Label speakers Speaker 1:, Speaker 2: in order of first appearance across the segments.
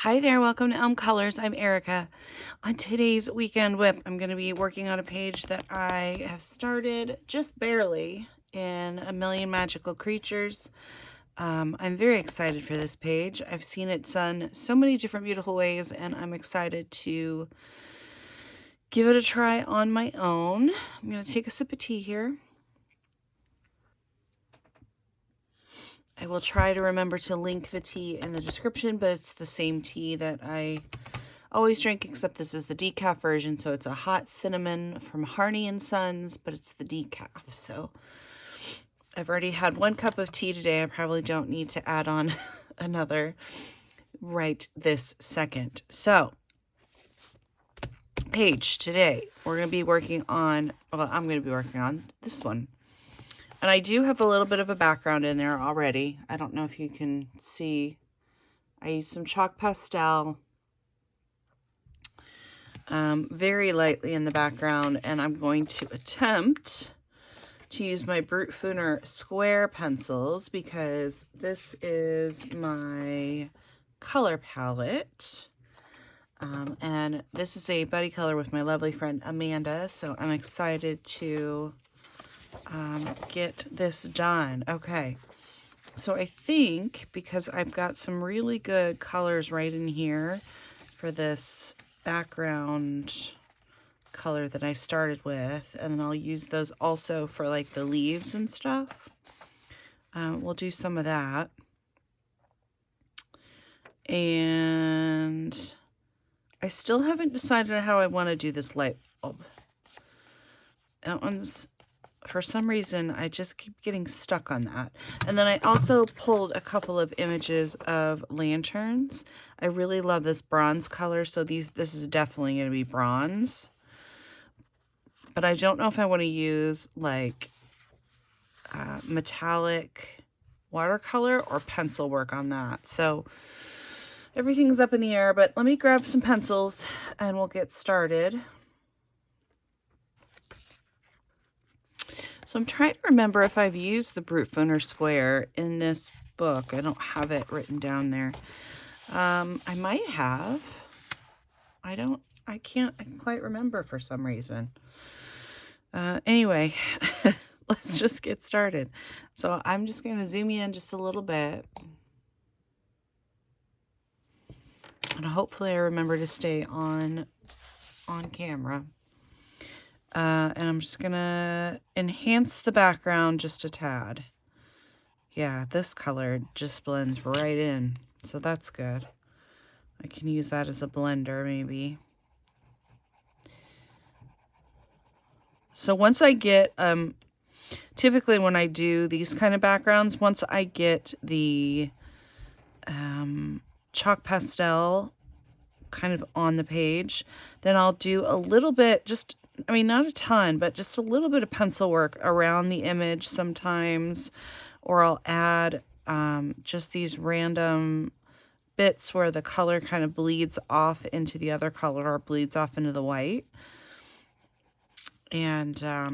Speaker 1: Hi there, welcome to Elm Colors. I'm Erica. On today's weekend whip, I'm going to be working on a page that I have started just barely in A Million Magical Creatures. I'm very excited for this page. I've seen it done so many different beautiful ways, and I'm excited to give it a try on my own. I'm going to take a sip of tea here. I will try to remember to link the tea in the description, but it's the same tea that I always drink, except this is the decaf version. So it's a hot cinnamon from Harney Sons, but it's the decaf. So I've already had 1 cup of tea today. I probably don't need to add on another right this second. So page today, we're going to be working on, well, I'm going to be working on this one. And I do have a little bit of a background in there already. I don't know if you can see. I used some chalk pastel very lightly in the background, and I'm going to attempt to use my Brutfuner Square pencils because this is my color palette. And this is a buddy color with my lovely friend Amanda, so I'm excited to get this done. Okay, so I think because I've got some really good colors right in here for this background color that I started with, and then I'll use those also for like the leaves and stuff. We'll do some of that. And I still haven't decided how I want to do this light bulb. That one's, for some reason, I just keep getting stuck on that. And then I also pulled a couple of images of lanterns. I really love this bronze color, so this is definitely going to be bronze. But I don't know if I want to use like metallic watercolor or pencil work on that. So everything's up in the air, but let me grab some pencils and we'll get started. So I'm trying to remember if I've used the Brutfuner Square in this book. I don't have it written down there. I might have. I can't quite remember for some reason. Anyway, let's just get started. So I'm just going to zoom in just a little bit. And hopefully I remember to stay on camera. And I'm just going to enhance the background just a tad. Yeah, this color just blends right in. So that's good. I can use that as a blender maybe. So once I get, typically when I do these kind of backgrounds, once I get the chalk pastel kind of on the page, then I'll do a little bit, just, I mean, not a ton, but just a little bit of pencil work around the image sometimes, or I'll add just these random bits where the color kind of bleeds off into the other color or bleeds off into the white. And yeah,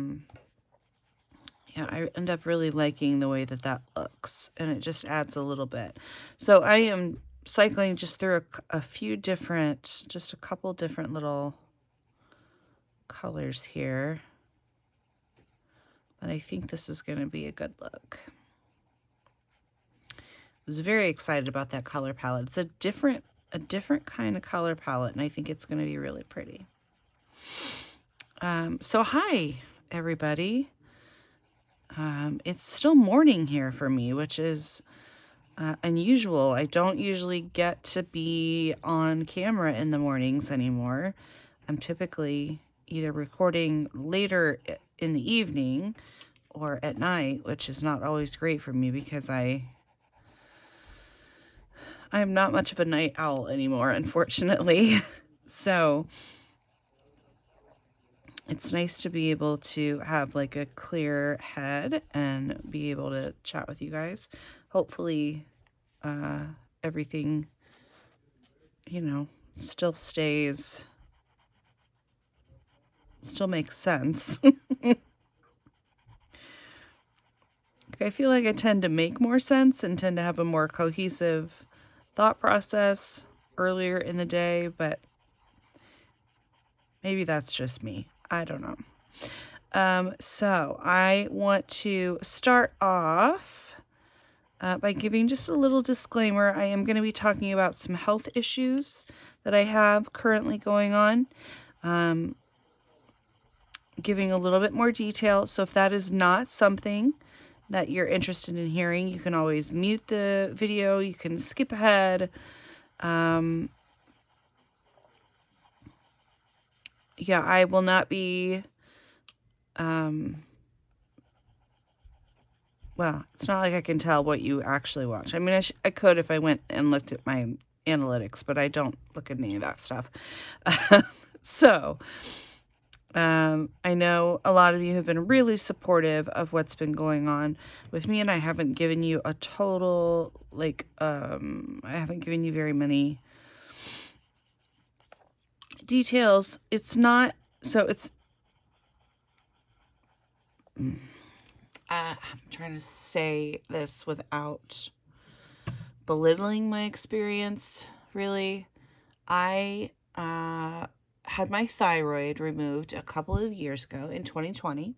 Speaker 1: I end up really liking the way that looks, and it just adds a little bit. So I am cycling just through a few different, just a couple different little colors here. But I think this is going to be a good look. I was very excited about that color palette. It's a different kind of color palette, and I think it's going to be really pretty. So hi, everybody. It's still morning here for me, which is unusual. I don't usually get to be on camera in the mornings anymore. I'm typically either recording later in the evening or at night, which is not always great for me because I'm not much of a night owl anymore, unfortunately. So it's nice to be able to have like a clear head and be able to chat with you guys. Hopefully everything, still makes sense. I feel like I tend to make more sense and tend to have a more cohesive thought process earlier in the day, but maybe that's just me. I don't know. So I want to start off by giving just a little disclaimer. I am going to be talking about some health issues that I have currently going on. Giving a little bit more detail. So if that is not something that you're interested in hearing, you can always mute the video. You can skip ahead. Yeah, I will not be, well, it's not like I can tell what you actually watch. I mean, I could if I went and looked at my analytics, but I don't look at any of that stuff. So, I know a lot of you have been really supportive of what's been going on with me, and I haven't given you a total, like, I haven't given you very many details. It's not, so it's, I'm trying to say this without belittling my experience, really. I, had my thyroid removed a couple of years ago in 2020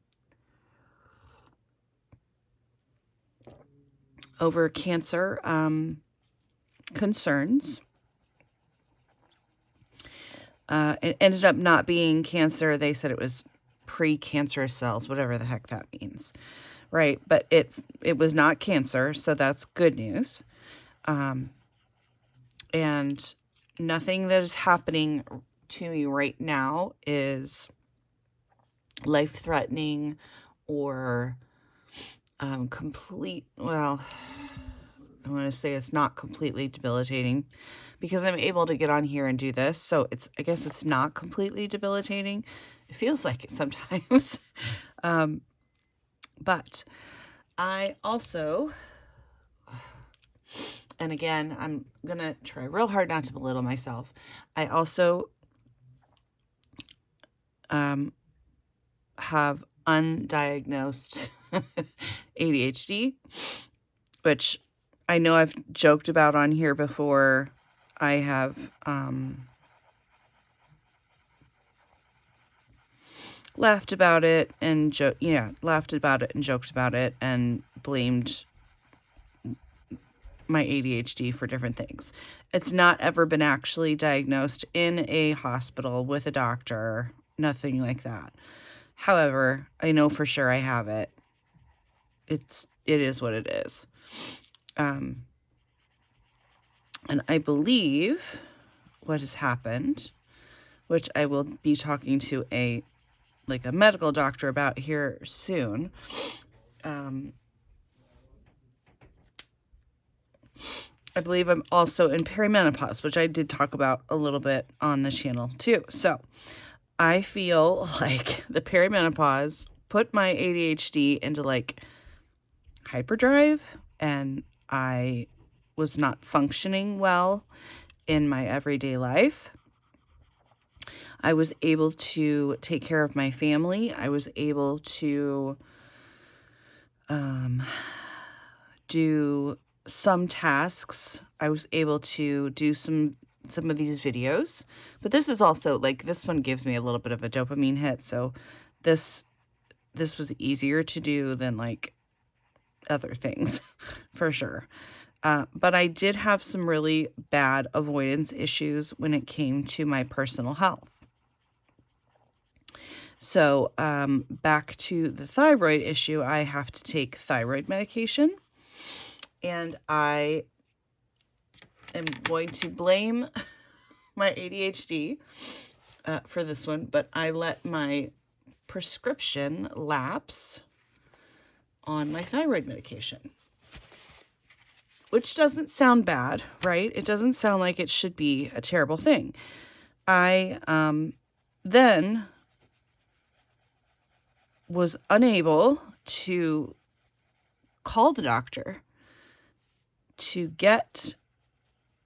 Speaker 1: over cancer concerns. It ended up not being cancer. They said it was pre-cancerous cells, whatever the heck that means, right? But it was not cancer, so that's good news. And nothing that is happening to me right now is life-threatening or complete, well, I want to say it's not completely debilitating because I'm able to get on here and do this. So I guess it's not completely debilitating. It feels like it sometimes. But I also, and again, I'm going to try real hard not to belittle myself. I also have undiagnosed ADHD, which I know I've joked about on here before. I have laughed about it and joked about it and blamed my ADHD for different things. It's not ever been actually diagnosed in a hospital with a doctor, nothing like that. However, I know for sure I have it. It is what it is. And I believe what has happened, which I will be talking to a medical doctor about here soon. I believe I'm also in perimenopause, which I did talk about a little bit on the channel too. So I feel like the perimenopause put my ADHD into hyperdrive, and I was not functioning well in my everyday life. I was able to take care of my family. I was able to do some tasks. I was able to do some of these videos. But this is also, this one gives me a little bit of a dopamine hit. So this was easier to do than, other things, for sure. But I did have some really bad avoidance issues when it came to my personal health. So back to the thyroid issue, I have to take thyroid medication. And I am going to blame my ADHD for this one, but I let my prescription lapse on my thyroid medication. Which doesn't sound bad, right? It doesn't sound like it should be a terrible thing. I then was unable to call the doctor to get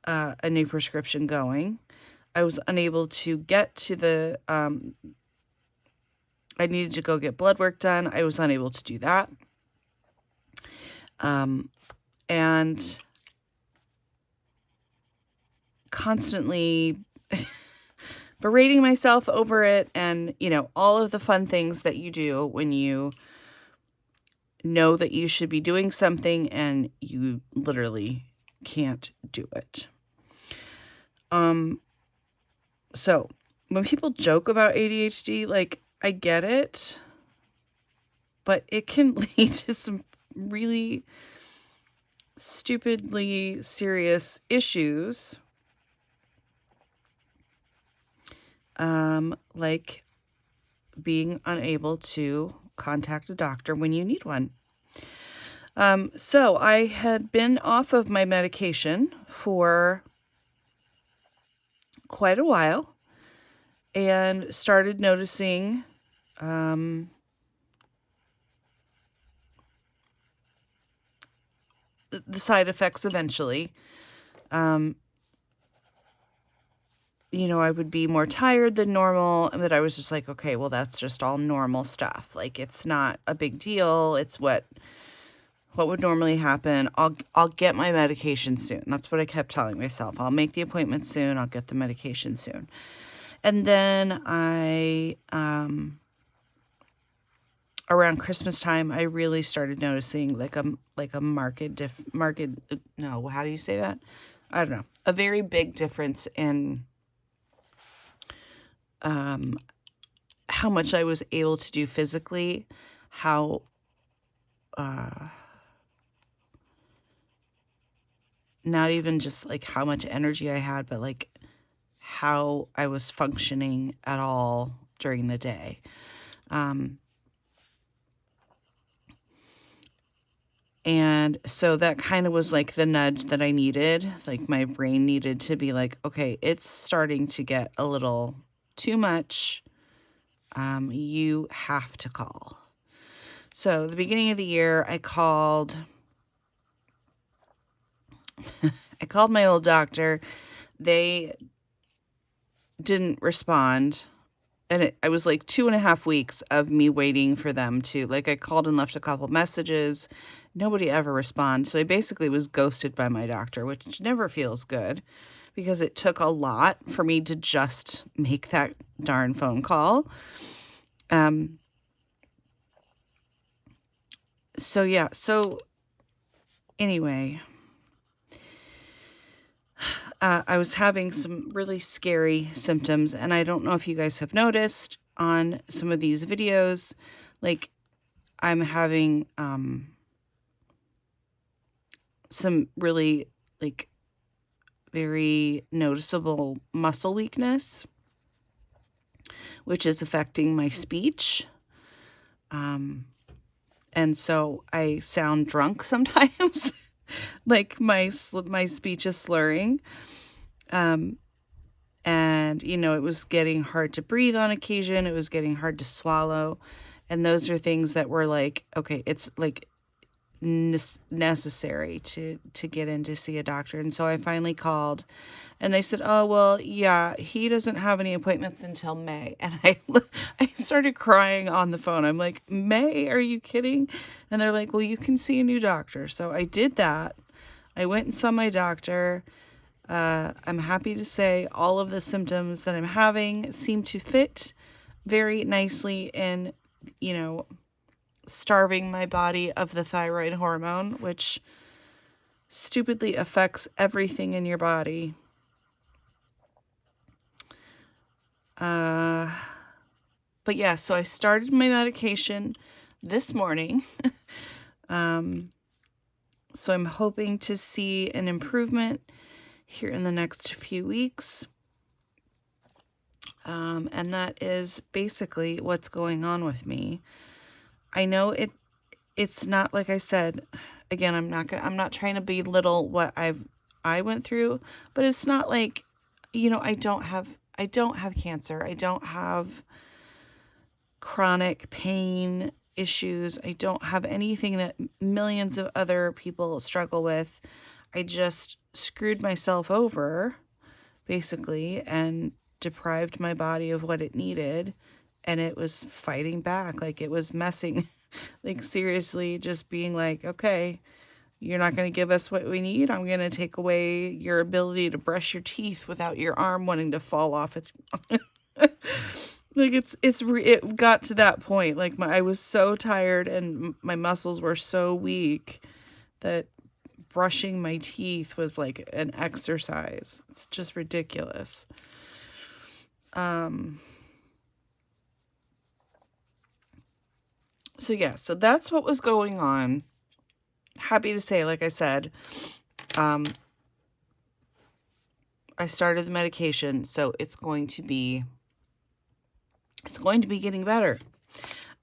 Speaker 1: a new prescription going. I was unable to get to the, I needed to go get blood work done. I was unable to do that. And constantly berating myself over it, and, you know, all of the fun things that you do when you know that you should be doing something and you literally can't do it. So when people joke about ADHD, like, I get it, but it can lead to some really stupidly serious issues. Like being unable to contact a doctor when you need one. So I had been off of my medication for quite a while and started noticing the side effects eventually. You know, I would be more tired than normal, but I was just like, okay, well, that's just all normal stuff. Like, it's not a big deal. It's what would normally happen. I'll get my medication soon. That's what I kept telling myself. I'll make the appointment soon. I'll get the medication soon. And then around Christmas time, I really started noticing like a no, how do you say that? I don't know. A very big difference in how much I was able to do physically, how not even just like how much energy I had, but like how I was functioning at all during the day. And so that kind of was like the nudge that I needed. Like my brain needed to be like, okay, it's starting to get a little too much. You have to call. So the beginning of the year, I called my old doctor. They didn't respond. And I was like 2.5 weeks of me waiting for them to, like, I called and left a couple messages. Nobody ever responded. So I basically was ghosted by my doctor, which never feels good because it took a lot for me to just make that darn phone call. So yeah. So anyway, I was having some really scary symptoms, and I don't know if you guys have noticed on some of these videos, like I'm having some really like very noticeable muscle weakness, which is affecting my speech. And so I sound drunk sometimes, like my speech is slurring. And, you know, it was getting hard to breathe on occasion. It was getting hard to swallow. And those are things that were like, okay, it's like necessary to get in to see a doctor. And so I finally called and they said, oh, well, yeah, he doesn't have any appointments until May. And I started crying on the phone. I'm like, May? Are you kidding? And they're like, well, you can see a new doctor. So I did that. I went and saw my doctor. I'm happy to say all of the symptoms that I'm having seem to fit very nicely in, you know, starving my body of the thyroid hormone, which stupidly affects everything in your body. But yeah, so I started my medication this morning. So I'm hoping to see an improvement here in the next few weeks. And that is basically what's going on with me. I know it's not, like I said, again, I'm not trying to belittle what I went through, but it's not like, you know, I don't have cancer. I don't have chronic pain issues. I don't have anything that millions of other people struggle with. I just screwed myself over, basically, and deprived my body of what it needed, and it was fighting back. Like, it was messing, like, seriously, just being like, okay, You're not going to give us what we need. I'm going to take away your ability to brush your teeth without your arm wanting to fall off. It's like it got to that point. Like I was so tired and my muscles were so weak that brushing my teeth was like an exercise. It's just ridiculous. So yeah, so that's what was going on. Happy to say, like I said, I started the medication, so it's going to be getting better.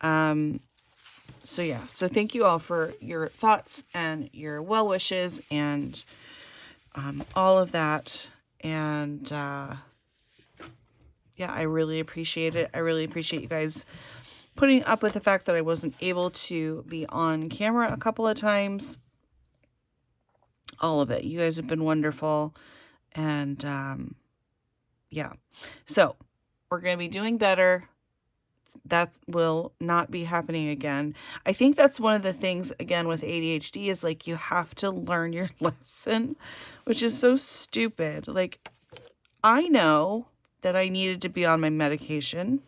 Speaker 1: So yeah, so thank you all for your thoughts and your well wishes and all of that. And yeah, I really appreciate it. I really appreciate you guys putting up with the fact that I wasn't able to be on camera a couple of times. All of it. You guys have been wonderful. And yeah, so we're going to be doing better. That will not be happening again. I think that's one of the things, again, with ADHD is like you have to learn your lesson, which is so stupid. Like, I know that I needed to be on my medication,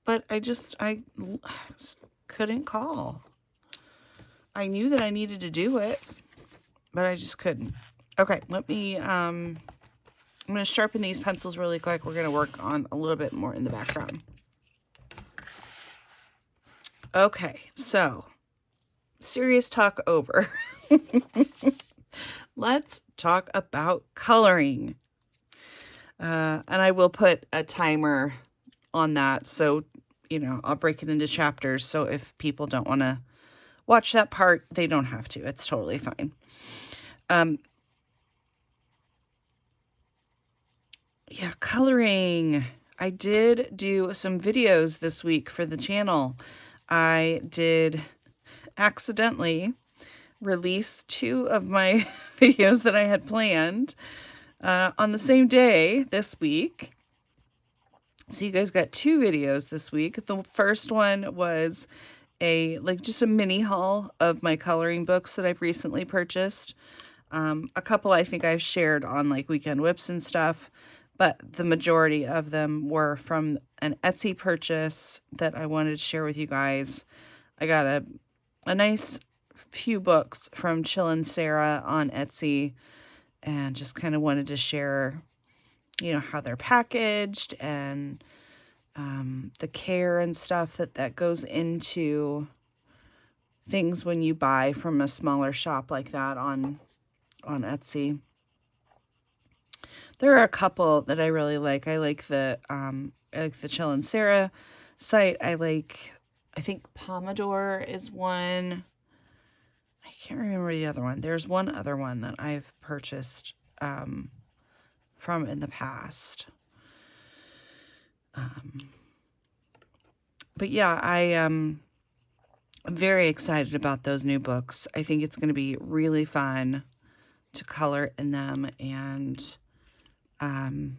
Speaker 1: but I couldn't call. I knew that I needed to do it, but I just couldn't. Okay, let me, I'm going to sharpen these pencils really quick. We're going to work on a little bit more in the background. Okay, so, serious talk over. Let's talk about coloring. And I will put a timer on that, so, you know, I'll break it into chapters, so if people don't want to watch that part, they don't have to. It's totally fine. Yeah, coloring. I did do some videos this week for the channel. I did accidentally release 2 of my videos that I had planned on the same day this week. So you guys got 2 videos this week. The first one was just a mini haul of my coloring books that I've recently purchased. A couple I think I've shared on like Weekend Whips and stuff, but the majority of them were from an Etsy purchase that I wanted to share with you guys. I got a nice few books from Chill and Sarah on Etsy and just kind of wanted to share, you know, how they're packaged and the care and stuff that goes into things when you buy from a smaller shop like that on Etsy. There are a couple that I really like. I like the Chill and Sarah site. I think Pomodoro is one. I can't remember the other one. There's one other one that I've purchased from in the past. But yeah, I'm very excited about those new books. I think it's going to be really fun to color in them, and I'm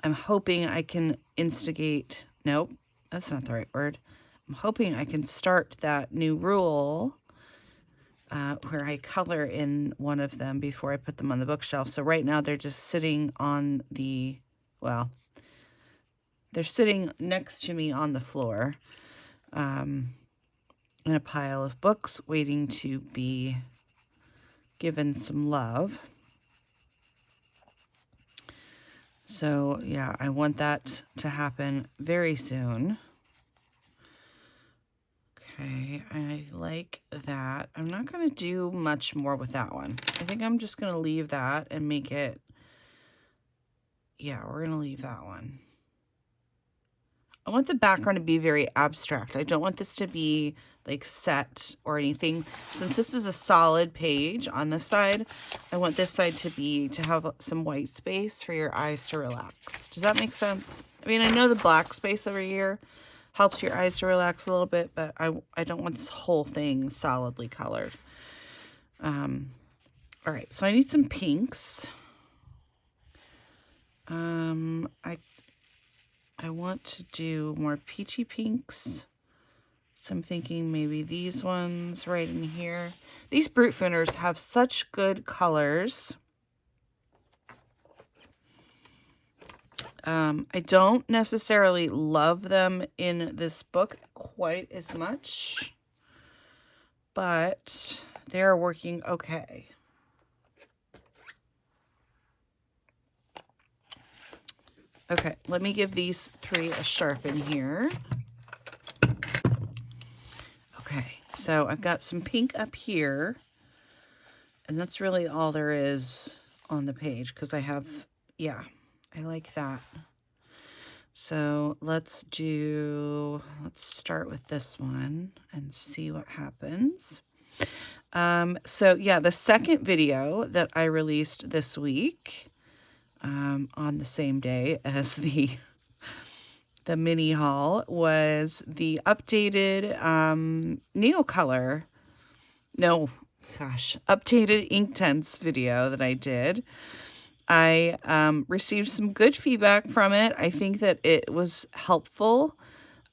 Speaker 1: hoping I can instigate, nope, that's not the right word. I'm hoping I can start that new rule where I color in one of them before I put them on the bookshelf. So right now they're just sitting on the, well, they're sitting next to me on the floor in a pile of books waiting to be given some love. So yeah, I want that to happen very soon. Okay, I like that. I'm not going to do much more with that one. I think I'm just going to leave that and make it, yeah, we're going to leave that one. I want the background to be very abstract. I don't want this to be like set or anything. Since this is a solid page on this side, I want this side to have some white space for your eyes to relax. Does that make sense? I mean, I know the black space over here helps your eyes to relax a little bit, but I don't want this whole thing solidly colored. All right, so I need some pinks. I want to do more peachy pinks. So I'm thinking maybe these ones right in here. These Brutfuners have such good colors. I don't necessarily love them in this book quite as much, but they're working okay. Okay, let me give these 3 a sharpen here. Okay, so I've got some pink up here, and that's really all there is on the page because I have, yeah, I like that. So let's start with this one and see what happens. So yeah, the second video that I released this week, on the same day as the mini haul, was the updated Neocolor, updated Inktense video that I did. I received some good feedback from it. I think that it was helpful.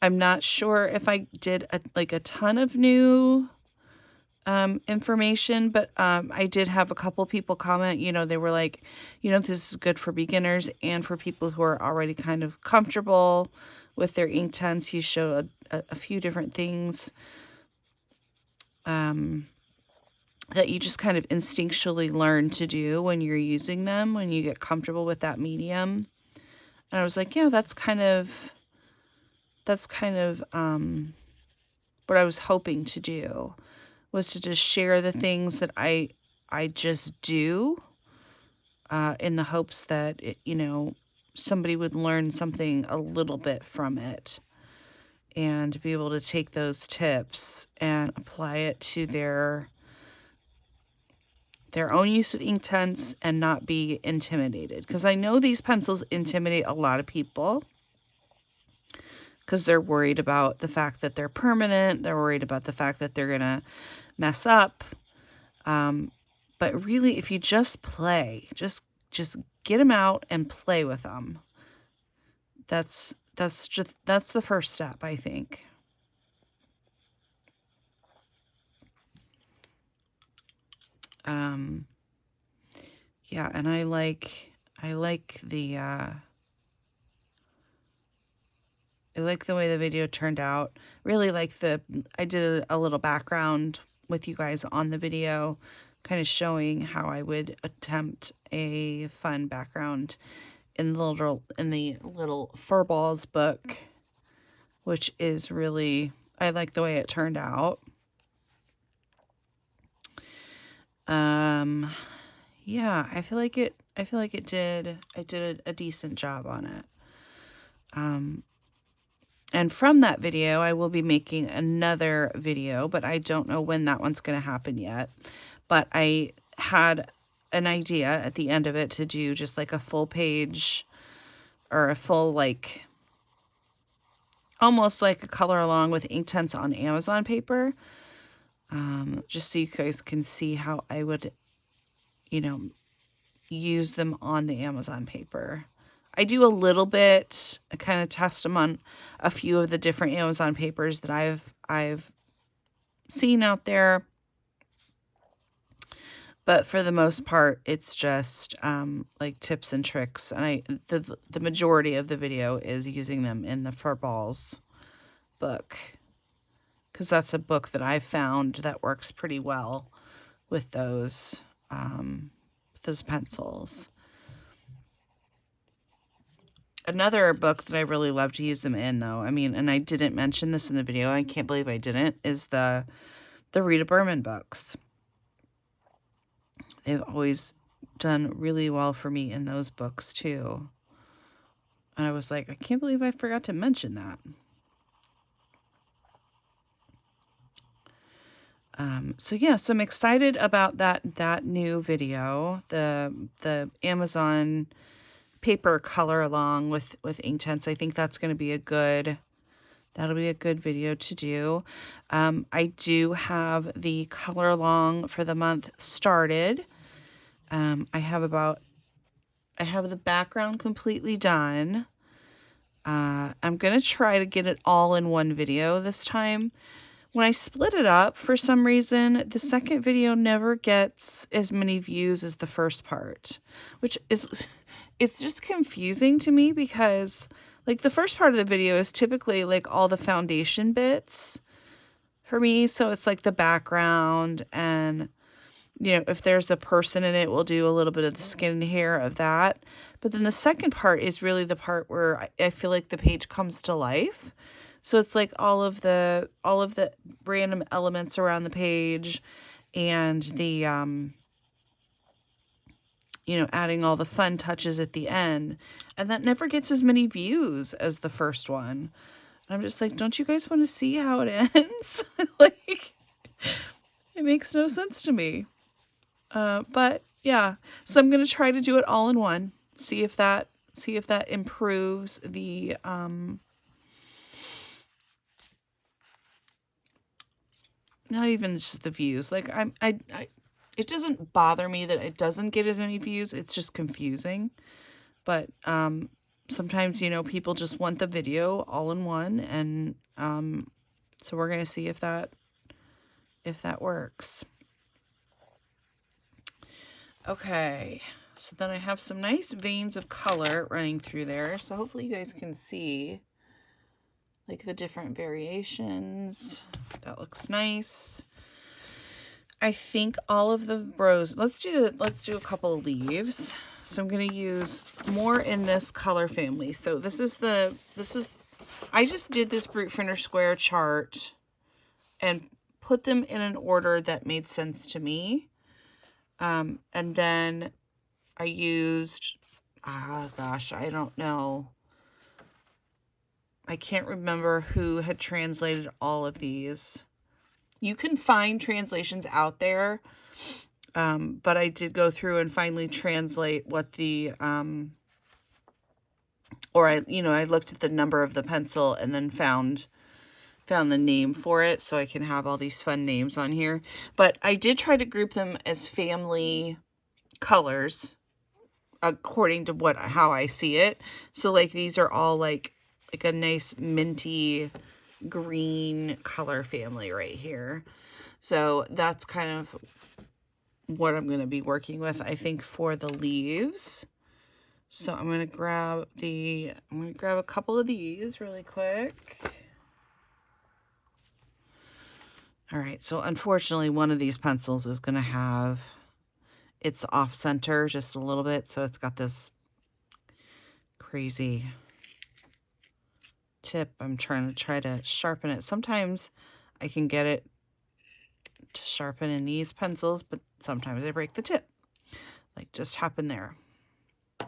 Speaker 1: I'm not sure if I did a ton of new information, but I did have a couple people comment. You know, they were like, you know, this is good for beginners and for people who are already kind of comfortable with their Inktense. You showed a few different things that you just kind of instinctually learn to do when you're using them, when you get comfortable with that medium. And I was like, yeah, that's kind of what I was hoping to do, was to just share the things that I just do, in the hopes that it, you know, somebody would learn something a little bit from it and be able to take those tips and apply it to their own use of Inktense and not be intimidated. Because I know these pencils intimidate a lot of people because they're worried about the fact that they're permanent. They're worried about the fact that they're going to mess up. But really, if you just play, just get them out and play with them. That's the first step, I think. Yeah, and I like the way the video turned out. Really like I did a little background with you guys on the video, kind of showing how I would attempt a fun background in the little Fur Balls book, which is really, I like the way it turned out. Yeah, I feel like I did a decent job on it. And from that video, I will be making another video, but I don't know when that one's going to happen yet. But I had an idea at the end of it to do just like a full page, or a full, like, almost like a color along with Inktense on Amazon paper. Just so you guys can see how I would, you know, use them on the Amazon paper. I do a little bit. I kind of test them on a few of the different Amazon papers that I've seen out there. But for the most part, it's just like tips and tricks. And the majority of the video is using them in the Fur Balls book, because that's a book that I've found that works pretty well with those pencils. Another book that I really love to use them in, though, I mean, and I didn't mention this in the video, I can't believe I didn't, is the Rita Berman books. They've always done really well for me in those books, too. And I was like, I can't believe I forgot to mention that. So yeah, so I'm excited about that new video, the Amazon paper color along with Inktense. I think that's going to be that'll be a good video to do. I do have the color along for the month started. I have the background completely done. I'm going to try to get it all in one video this time. When I split it up, for some reason, the second video never gets as many views as the first part, which is, it's just confusing to me because, like, the first part of the video is typically, like, all the foundation bits for me. So it's, like, the background and, you know, if there's a person in it, we'll do a little bit of the skin and hair of that. But then the second part is really the part where I feel like the page comes to life. So it's like all of the random elements around the page and the, you know, adding all the fun touches at the end. And that never gets as many views as the first one. And I'm just like, don't you guys want to see how it ends? Like, it makes no sense to me. But yeah, so I'm going to try to do it all in one. See if that improves the, not even just the views. Like it doesn't bother me that it doesn't get as many views. It's just confusing. But sometimes, you know, people just want the video all in one, and so we're going to see if that works. Okay. So then I have some nice veins of color running through there. So hopefully you guys can see, like, the different variations. That looks nice. I think all of the rows, let's do a couple of leaves. So I'm going to use more in this color family. So I just did this Brutfuner Square chart and put them in an order that made sense to me. And then I used, gosh, I don't know. I can't remember who had translated all of these. You can find translations out there, but I did go through and finally translate what the, I looked at the number of the pencil and then found the name for it, so I can have all these fun names on here. But I did try to group them as family colors according to how I see it. So, like, these are all like a nice minty green color family right here. So that's kind of what I'm going to be working with, I think, for the leaves. So I'm going to grab a couple of these really quick. All right, so unfortunately one of these pencils is going to have, it's off center just a little bit, so it's got this crazy tip. I'm trying to sharpen it. Sometimes I can get it to sharpen in these pencils, but sometimes I break the tip, like just happened there. So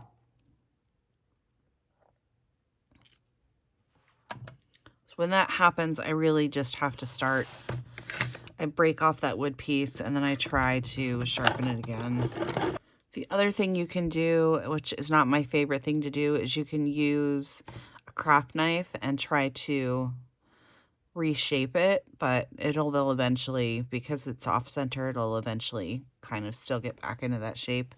Speaker 1: when that happens, I really just have to start, I break off that wood piece and then I try to sharpen it again. The other thing you can do, which is not my favorite thing to do, is you can use a craft knife and try to reshape it, but they'll eventually, because it's off center, it'll eventually kind of still get back into that shape.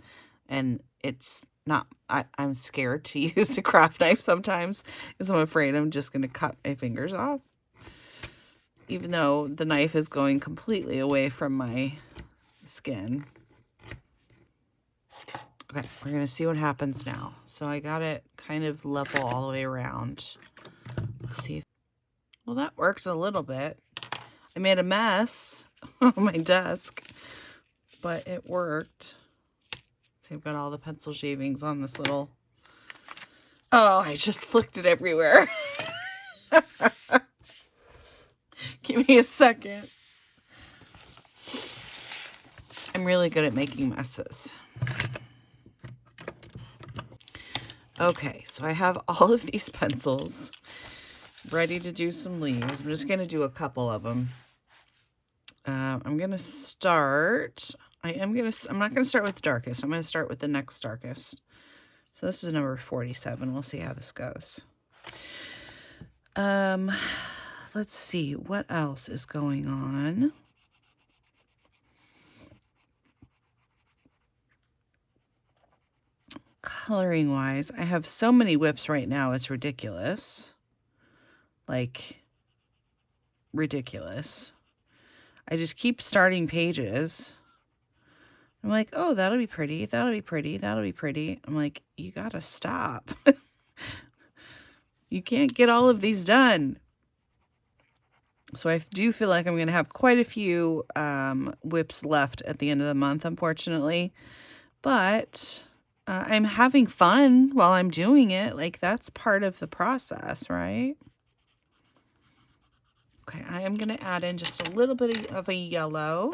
Speaker 1: And it's not, I'm scared to use the craft knife sometimes because I'm afraid I'm just going to cut my fingers off, even though the knife is going completely away from my skin. Okay, we're going to see what happens now. So I got it kind of level all the way around. Let's see. Well, that worked a little bit. I made a mess on my desk, but it worked. See, I've got all the pencil shavings on this little... Oh, I just flicked it everywhere. Give me a second. I'm really good at making messes. Okay, so I have all of these pencils ready to do some leaves. I'm just going to do a couple of them. I'm going to start... I'm not going to start with the darkest. I'm going to start with the next darkest. So this is number 47. We'll see how this goes. Let's see what else is going on. coloring wise, I have so many whips right now, it's ridiculous. Like, ridiculous. I just keep starting pages. I'm like, oh, that'll be pretty, that'll be pretty, that'll be pretty. I'm like, you gotta stop. You can't get all of these done. So I do feel like I'm going to have quite a few whips left at the end of the month, unfortunately. But I'm having fun while I'm doing it. Like, that's part of the process, right? Okay, I am going to add in just a little bit of a yellow.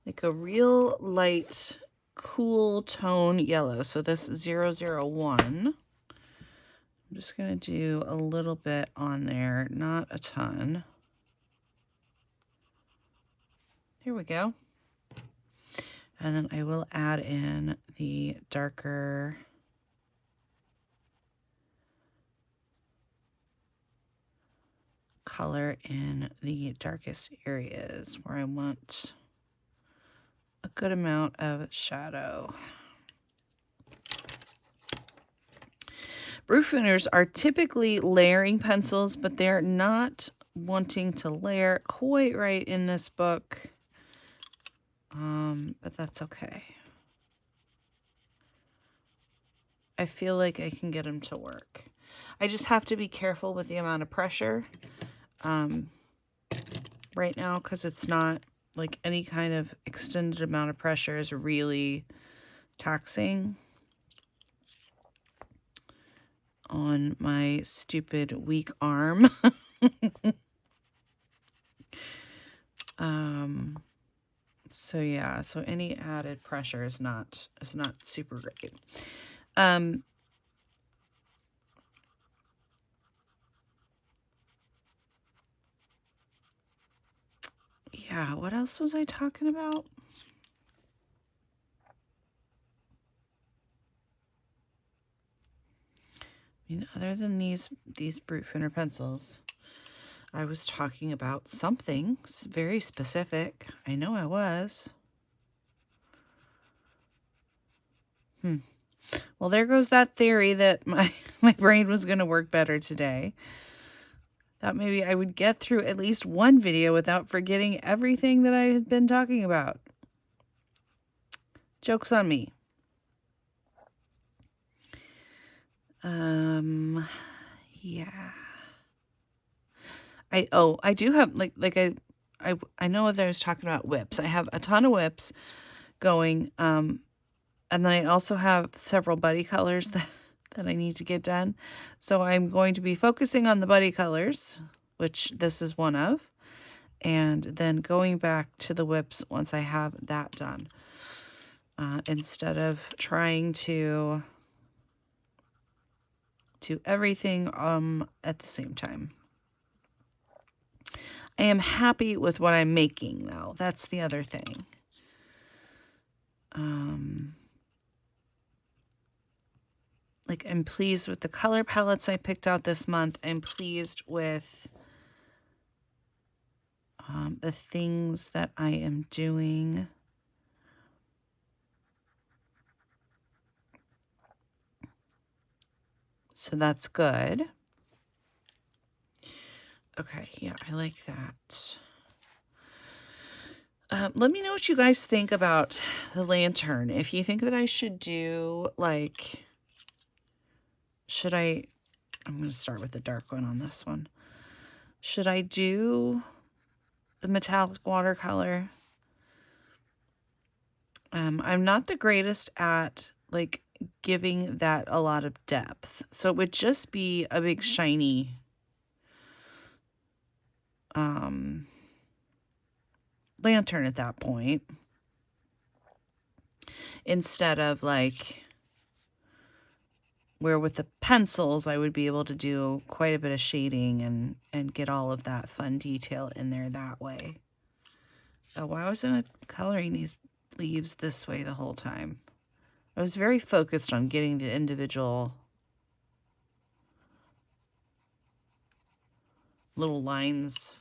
Speaker 1: Like a real light, cool tone yellow. So this is 001. I'm just going to do a little bit on there, not a ton. Here we go. And then I will add in the darker color in the darkest areas where I want a good amount of shadow. Brutfuners are typically layering pencils, but they're not wanting to layer quite right in this book. But that's okay. I feel like I can get them to work. I just have to be careful with the amount of pressure right now, because it's not like any kind of extended amount of pressure is really taxing on my stupid weak arm. So yeah, so any added pressure is not super great. Yeah, what else was I talking about? I mean, other than these Brutfuner pencils, I was talking about something very specific. I know I was. Well, there goes that theory that my brain was going to work better today. Thought maybe I would get through at least one video without forgetting everything that I had been talking about. Joke's on me. Yeah. I do have I know that I was talking about whips. I have a ton of whips going. And then I also have several buddy colors that I need to get done. So I'm going to be focusing on the buddy colors, which this is one of, and then going back to the whips once I have that done. Instead of trying to do everything at the same time. I am happy with what I'm making, though. That's the other thing. Like, I'm pleased with the color palettes I picked out this month. I'm pleased with the things that I am doing. So that's good. Okay, yeah, I like that. Let me know what you guys think about the lantern. If you think that I should do, like, I'm going to start with the dark one on this one. Should I do the metallic watercolor? I'm not the greatest at, like, giving that a lot of depth. So it would just be a big shiny lantern at that point, instead of like where with the pencils I would be able to do quite a bit of shading and get all of that fun detail in there that way. Oh, why wasn't I coloring these leaves this way the whole time? I was very focused on getting the individual little lines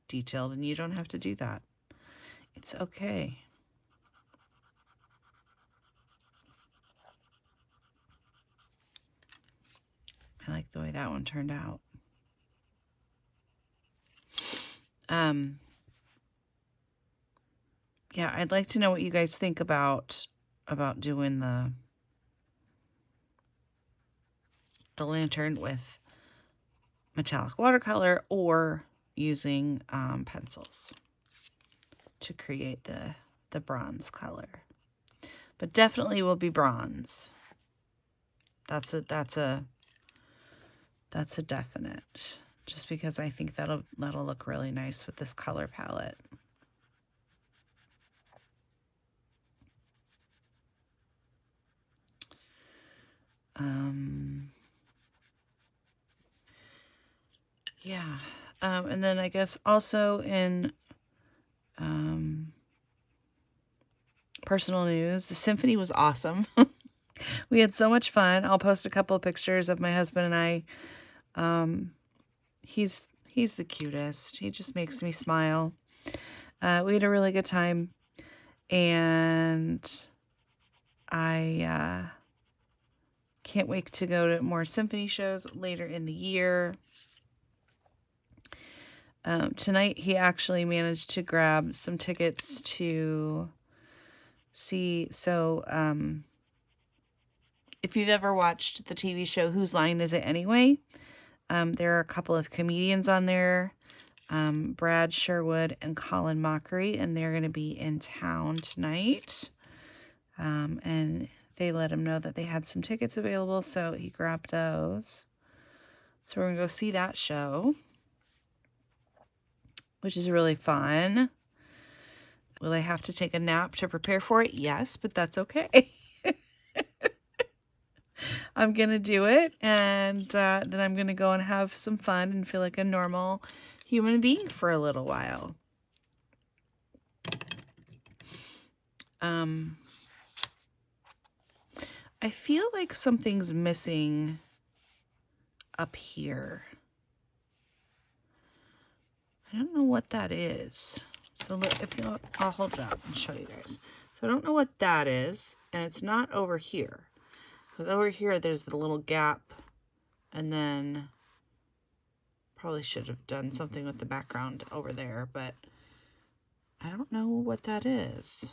Speaker 1: detailed, and you don't have to do that. It's okay. like the way that one turned out. Yeah, I'd like to know what you guys think about doing the lantern with metallic watercolor or using pencils to create the bronze color. But definitely will be bronze. That's a definite. Just because I think that'll look really nice with this color palette. Yeah. And then I guess also in personal news, the symphony was awesome. We had so much fun. I'll post a couple of pictures of my husband and I. He's the cutest. He just makes me smile. We had a really good time, and I can't wait to go to more symphony shows later in the year. Tonight he actually managed to grab some tickets to see. So if you've ever watched the TV show Whose Line Is It Anyway? There are a couple of comedians on there, Brad Sherwood and Colin Mockery, and they're going to be in town tonight. And they let him know that they had some tickets available, so he grabbed those. So we're going to go see that show, which is really fun. Will I have to take a nap to prepare for it? Yes, but that's okay. I'm going to do it, and then I'm going to go and have some fun and feel like a normal human being for a little while. I feel like something's missing up here. I don't know what that is. So look, if you look, I'll hold it up and show you guys. So I don't know what that is, and it's not over here. Because over here, there's the little gap, and then probably should have done something with the background over there, but I don't know what that is.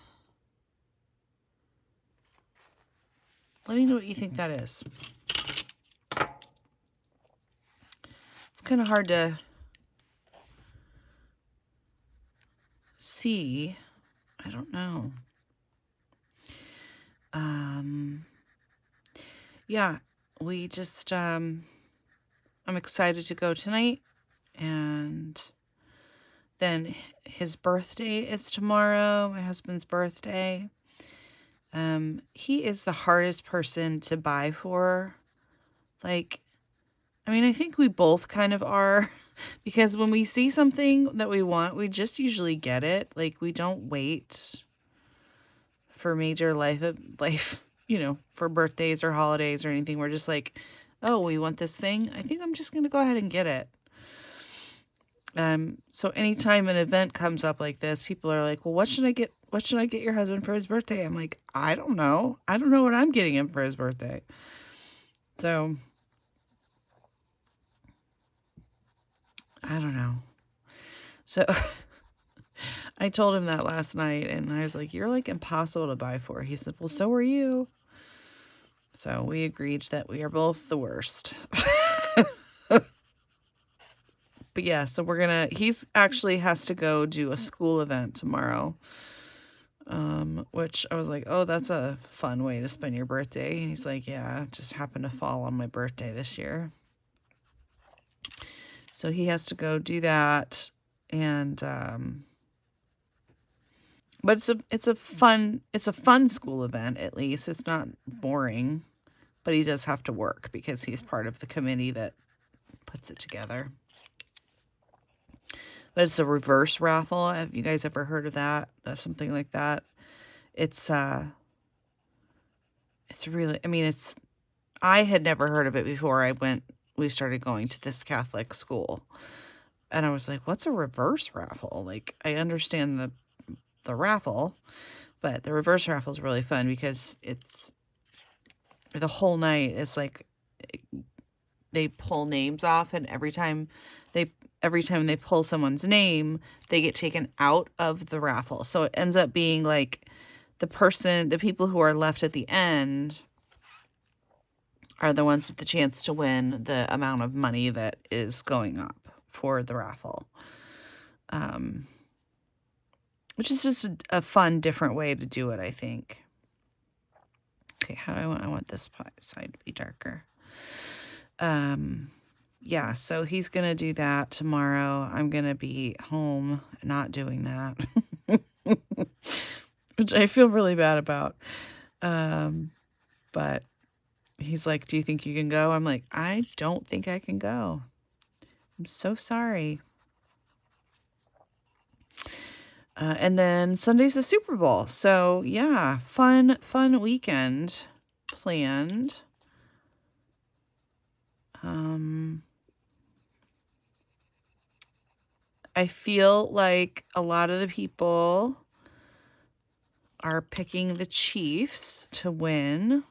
Speaker 1: Let me know what you think that is. It's kind of hard to see. I don't know. Yeah, we just, I'm excited to go tonight, and then his birthday is tomorrow, my husband's birthday. He is the hardest person to buy for. Like, I mean, I think we both kind of are, because when we see something that we want, we just usually get it. Like, we don't wait for major life, you know, for birthdays or holidays or anything. We're just like, oh, we want this thing. I think I'm just going to go ahead and get it. So anytime an event comes up like this, people are like, well, what should I get? What should I get your husband for his birthday? I'm like, I don't know. I don't know what I'm getting him for his birthday. So I don't know. So I told him that last night, and I was like, you're like impossible to buy for. He said, well, so are you. So we agreed that we are both the worst. But yeah, so he's actually has to go do a school event tomorrow. Which I was like, oh, that's a fun way to spend your birthday. And he's like, yeah, it just happened to fall on my birthday this year. So he has to go do that. And, but it's a fun school event, at least. It's not boring, but he does have to work because he's part of the committee that puts it together. But it's a reverse raffle. Have you guys ever heard of that? Something like that. It's really, I mean, I had never heard of it before we started going to this Catholic school. And I was like, what's a reverse raffle? Like, I understand the raffle, but the reverse raffle is really fun because it's the whole night. It's like they pull names off, and every time they pull someone's name, they get taken out of the raffle. So it ends up being like the people who are left at the end are the ones with the chance to win the amount of money that is going up for the raffle. Which is just a fun, different way to do it, I think. Okay, how do I want this side to be darker? Yeah, so he's going to do that tomorrow. I'm going to be home not doing that, which I feel really bad about. But he's like, do you think you can go? I'm like, I don't think I can go. I'm so sorry. And then Sunday's the Super Bowl. So yeah, fun weekend planned. I feel like a lot of the people are picking the Chiefs to win.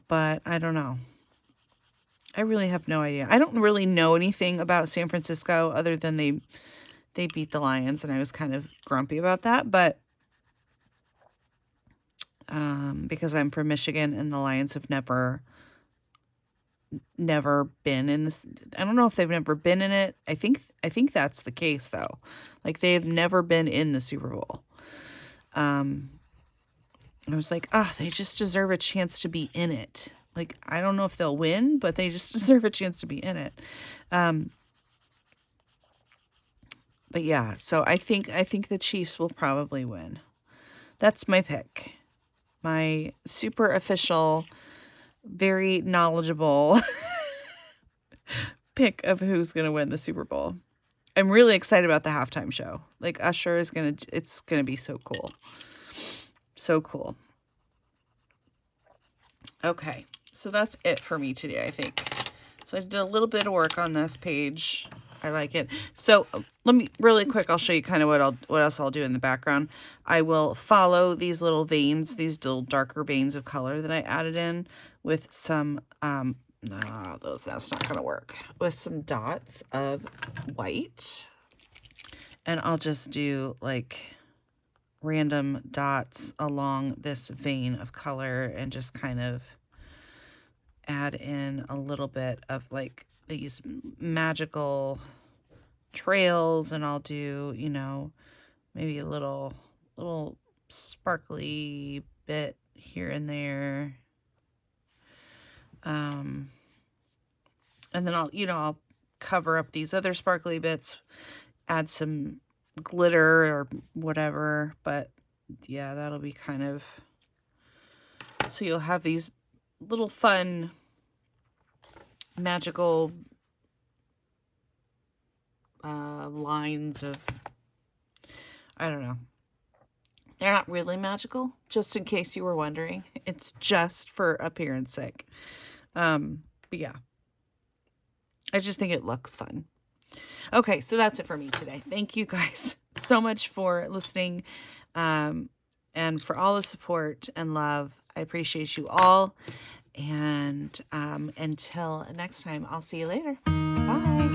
Speaker 1: But I don't know. I really have no idea. I don't really know anything about San Francisco other than they beat the Lions, and I was kind of grumpy about that. But because I'm from Michigan and the Lions have never been in this. I don't know if they've never been in it. I think that's the case though. Like they have never been in the Super Bowl. I was like, they just deserve a chance to be in it. Like, I don't know if they'll win, but they just deserve a chance to be in it. But yeah, so I think the Chiefs will probably win. That's my pick. My super official, very knowledgeable pick of who's going to win the Super Bowl. I'm really excited about the halftime show. Like Usher is it's going to be so cool. So cool. Okay. So that's it for me today, I think. So I did a little bit of work on this page. I like it. So let me really quick, I'll show you kind of what else I'll do in the background. I will follow these little veins, these little darker veins of color that I added in with some, that's not going to work, with some dots of white. And I'll just do like random dots along this vein of color and just kind of add in a little bit of like these magical trails, and I'll do, maybe a little sparkly bit here and there. And then I'll cover up these other sparkly bits, add some glitter or whatever, but yeah, that'll be kind of, so you'll have these little fun magical lines of, I don't know. They're not really magical, just in case you were wondering. It's just for appearance sake. But yeah, I just think it looks fun. Okay, so that's it for me today. Thank you guys so much for listening, and for all the support and love. I appreciate you all. And until next time, I'll see you later. Bye.